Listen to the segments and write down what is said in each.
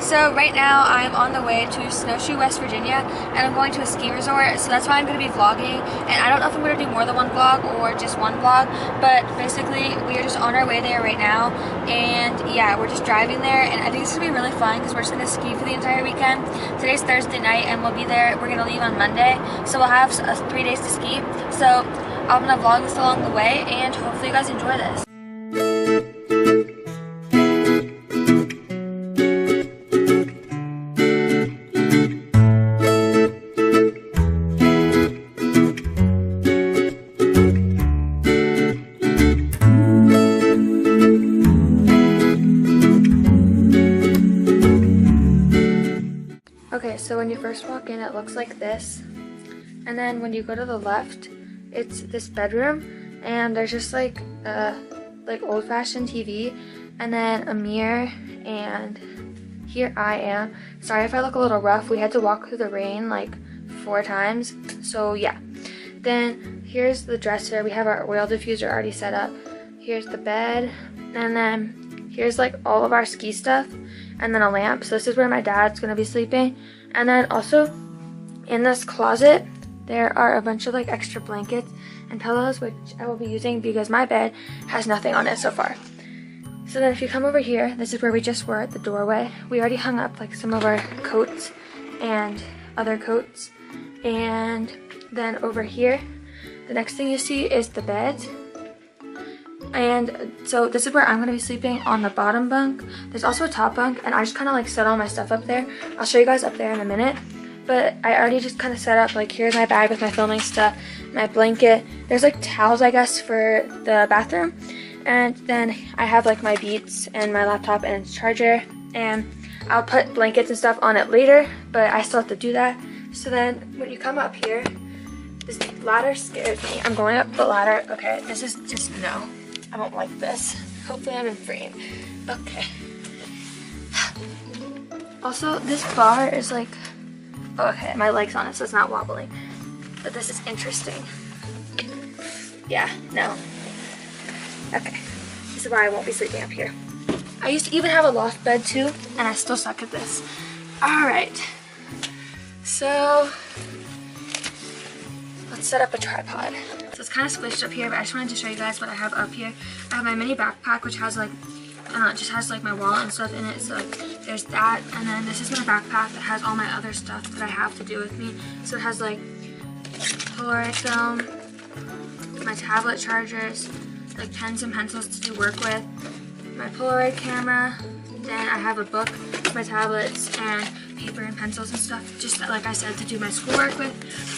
So right now I'm on the way to Snowshoe, West Virginia, and I'm going to a ski resort, so that's why I'm going to be vlogging. And I don't know if I'm going to do more than one vlog or just one vlog, but basically we are just on our way there right now. And yeah, we're just driving there, and I think it's going to be really fun because we're just going to ski for the entire weekend. Today's Thursday night, and we'll be there. We're going to leave on Monday, so we'll have 3 days to ski. So I'm going to vlog this along the way, and hopefully you guys enjoy this. Okay, so when you first walk in, it looks like this, and then when you go to the left, it's this bedroom, and there's just like old-fashioned TV, and then a mirror, and here I am. Sorry if I look a little rough. We had to walk through the rain like 4 times, so yeah. Then here's the dresser. We have our oil diffuser already set up. Here's the bed, and then here's like all of our ski stuff, and then a lamp. So this is where my dad's gonna be sleeping. And then also in this closet there are a bunch of like extra blankets and pillows, which I will be using because my bed has nothing on it so far. So then if you come over here, this is where we just were at the doorway. We already hung up like some of our coats and other coats. And then over here, the next thing you see is the bed. And so this is where I'm going to be sleeping, on the bottom bunk. There's also a top bunk, and I just kind of like set all my stuff up there. I'll show you guys up there in a minute. But I already just kind of set up, like here's my bag with my filming stuff, my blanket. There's like towels, I guess, for the bathroom. And then I have like my Beats and my laptop and its charger. And I'll put blankets and stuff on it later, but I still have to do that. So then when you come up here, this ladder scares me. I'm going up the ladder. Okay, this is just no. I don't like this. Hopefully I'm in frame. Okay. Also, this bar is like, okay, my leg's on it, so it's not wobbling. But this is interesting. Yeah, no. Okay. This is why I won't be sleeping up here. I used to even have a loft bed too, and I still suck at this. Alright. So, let's set up a tripod. So it's kind of squished up here, but I just wanted to show you guys what I have up here. I have my mini backpack, which has like, I don't know, it just has like my wallet and stuff in it. So there's that, and then this is my backpack that has all my other stuff that I have to do with me. So it has like Polaroid film, my tablet chargers, like pens and pencils to do work with, my Polaroid camera, then I have a book, my tablets, and paper and pencils and stuff, just like I said, to do my schoolwork with.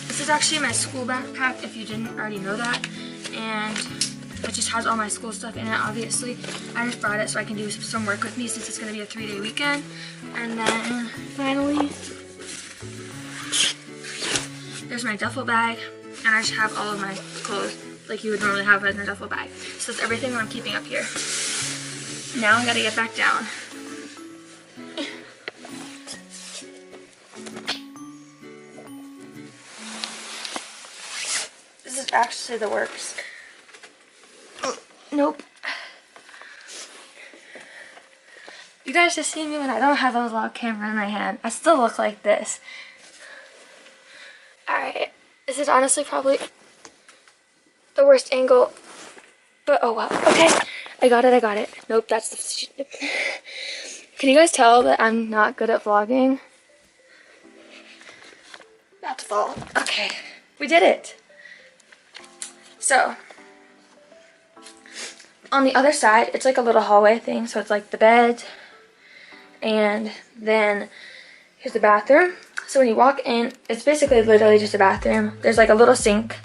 This is actually my school backpack, if you didn't already know that, and it just has all my school stuff in it, obviously. I just brought it so I can do some work with me since it's going to be a 3-day weekend. And then finally, there's my duffel bag, and I just have all of my clothes like you would normally have in a duffel bag. So that's everything that I'm keeping up here. Now I gotta get back down. This is actually the works. Oh, nope. You guys just see me when I don't have a vlog camera in my hand. I still look like this. Alright, this is honestly probably the worst angle, but oh well. Okay, I got it. Nope, that's the... Can you guys tell that I'm not good at vlogging? About to fall. Okay, we did it. So, on the other side, it's like a little hallway thing. So it's like the bed, and then here's the bathroom. So when you walk in, it's basically literally just a bathroom. There's like a little sink.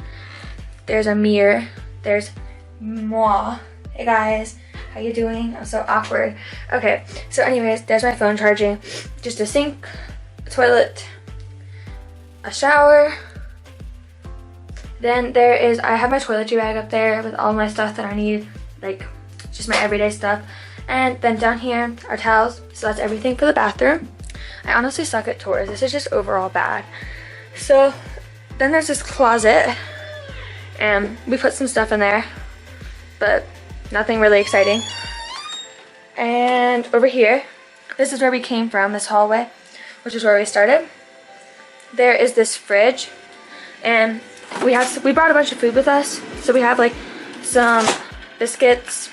There's a mirror. There's moi. Hey guys, how you doing? I'm so awkward. Okay, so anyways, there's my phone charging. Just a sink, a toilet, a shower. Then there is, I have my toiletry bag up there with all my stuff that I need, like just my everyday stuff. And then down here are towels, so that's everything for the bathroom. I honestly suck at tours. This is just overall bad. So then there's this closet, and we put some stuff in there, but nothing really exciting. And over here this is where we came from, this hallway, which is where we started. There is this fridge, and we brought a bunch of food with us. So we have like some biscuits.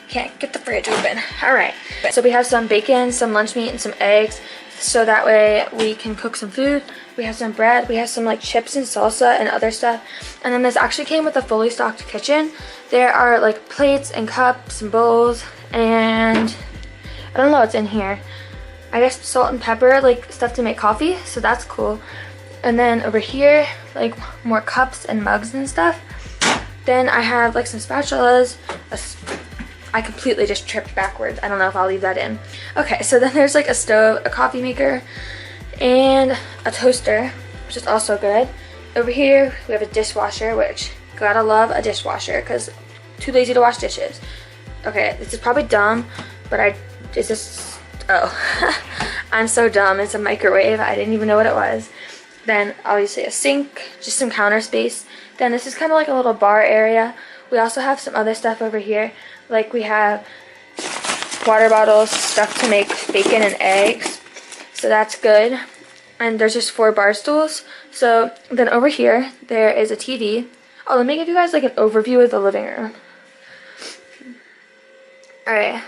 Can't get the fridge open. All right. So we have some bacon, some lunch meat, and some eggs. So that way we can cook some food. We have some bread. We have some like chips and salsa and other stuff. And then this actually came with a fully stocked kitchen. There are like plates and cups and bowls, and I don't know what's in here. I guess salt and pepper, like stuff to make coffee. So that's cool. And then over here, like more cups and mugs and stuff. Then I have like some spatulas. I completely just tripped backwards. I don't know if I'll leave that in. Okay, so then there's like a stove, a coffee maker, and a toaster, which is also good. Over here, we have a dishwasher, which gotta love a dishwasher because too lazy to wash dishes. Okay, this is probably dumb, but oh, I'm so dumb. It's a microwave. I didn't even know what it was. Then obviously a sink, just some counter space. Then this is kind of like a little bar area. We also have some other stuff over here. Like we have water bottles, stuff to make bacon and eggs. So that's good. And there's just 4 bar stools. So then over here, there is a TV. Oh, let me give you guys like an overview of the living room. Alright.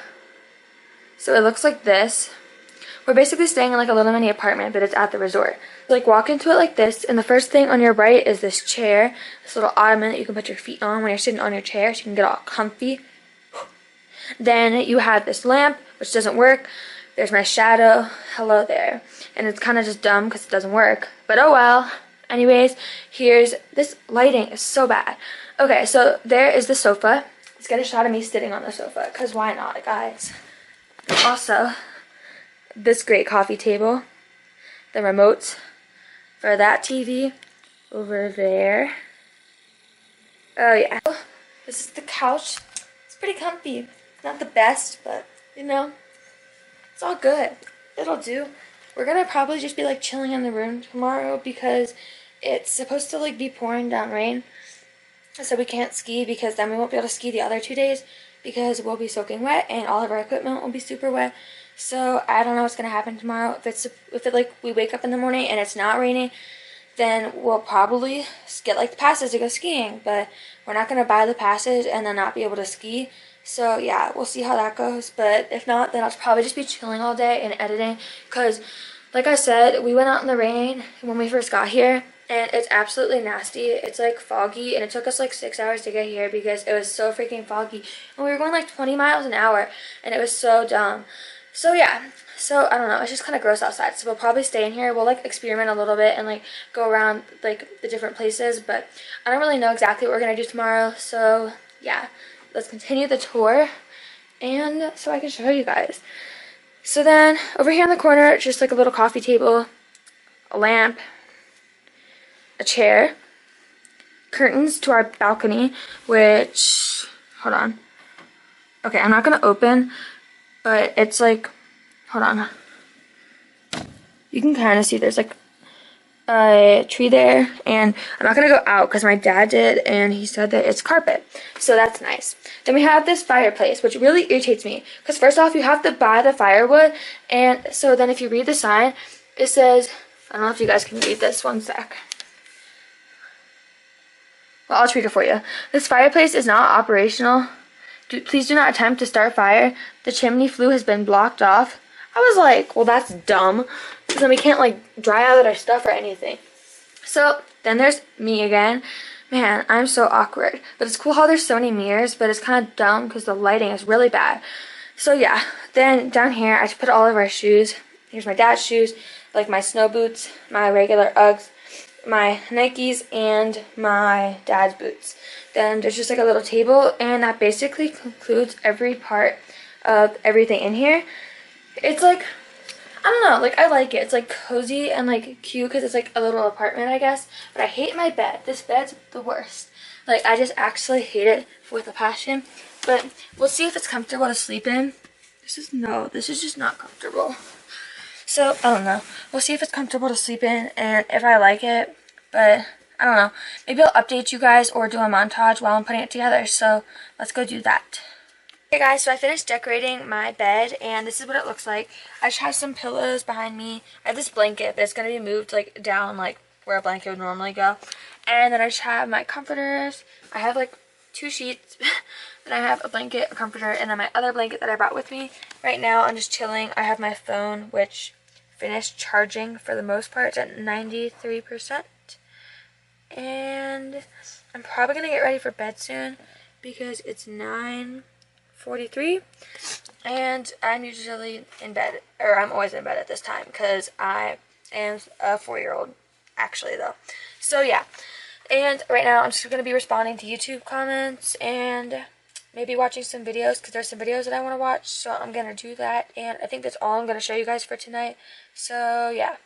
So it looks like this. We're basically staying in like a little mini apartment, but it's at the resort. Like walk into it like this, and the first thing on your right is this chair, this little ottoman that you can put your feet on when you're sitting on your chair so you can get all comfy. Then you have this lamp, which doesn't work. There's my shadow. Hello there. And it's kind of just dumb because it doesn't work. But oh well. Anyways, here's this lighting is so bad. Okay, so there is the sofa. Let's get a shot of me sitting on the sofa, because why not, guys? Also, this great coffee table. The remote for that TV over there. Oh yeah. This is the couch. It's pretty comfy. Not the best, but you know, it's all good. It'll do. We're gonna probably just be like chilling in the room tomorrow because it's supposed to like be pouring down rain. So we can't ski because then we won't be able to ski the other 2 days because we'll be soaking wet and all of our equipment will be super wet. So I don't know what's gonna happen tomorrow. If it like we wake up in the morning and it's not raining, then we'll probably get like the passes to go skiing. But we're not gonna buy the passes and then not be able to ski. So yeah, we'll see how that goes. But if not, then I'll probably just be chilling all day and editing. Because like I said, we went out in the rain when we first got here. And it's absolutely nasty. It's like foggy. And it took us like 6 hours to get here because it was so freaking foggy. And we were going like 20 miles an hour. And it was so dumb. So yeah. So I don't know. It's just kind of gross outside. So we'll probably stay in here. We'll like experiment a little bit and like go around like the different places. But I don't really know exactly what we're going to do tomorrow. So yeah. Let's continue the tour, and so I can show you guys. So then, over here in the corner, it's just like a little coffee table, a lamp, a chair, curtains to our balcony, which, hold on. Okay, I'm not going to open, but it's like, hold on. You can kind of see there's like a tree there, and I'm not gonna go out because my dad did and he said that it's carpet, so that's nice. Then we have this fireplace, which really irritates me because first off you have to buy the firewood, and so then if you read the sign it says, I don't know if you guys can read this, one sec. Well, I'll read it for you. This fireplace is not operational. Please do not attempt to start fire. The chimney flue has been blocked off. I was like, well, that's dumb. Because then we can't like dry out our stuff or anything. So then there's me again. Man, I'm so awkward. But it's cool how there's so many mirrors, but it's kind of dumb because the lighting is really bad. So yeah, then down here I just put all of our shoes. Here's my dad's shoes, like my snow boots, my regular Uggs, my Nikes, and my dad's boots. Then there's just like a little table, and that basically concludes every part of everything in here. It's like, I don't know, like I like it. It's like cozy and like cute because it's like a little apartment, I guess. But I hate my bed. This bed's the worst. Like I just actually hate it with a passion. But we'll see if it's comfortable to sleep in. This is just not comfortable. So I don't know. We'll see if it's comfortable to sleep in and if I like it. But I don't know. Maybe I'll update you guys or do a montage while I'm putting it together. So let's go do that. Hey guys, so I finished decorating my bed and this is what it looks like. I just have some pillows behind me. I have this blanket that's going to be moved like down like where a blanket would normally go. And then I just have my comforters. I have like 2 sheets. And I have a blanket, a comforter, and then my other blanket that I brought with me. Right now I'm just chilling. I have my phone, which finished charging for the most part. It's at 93%. And I'm probably going to get ready for bed soon because it's 9:43 and I'm usually in bed, or I'm always in bed at this time because I am a 4-year-old actually though. So yeah, and right now I'm just going to be responding to YouTube comments and maybe watching some videos because there's some videos that I want to watch, so I'm going to do that, and I think that's all I'm going to show you guys for tonight. So yeah.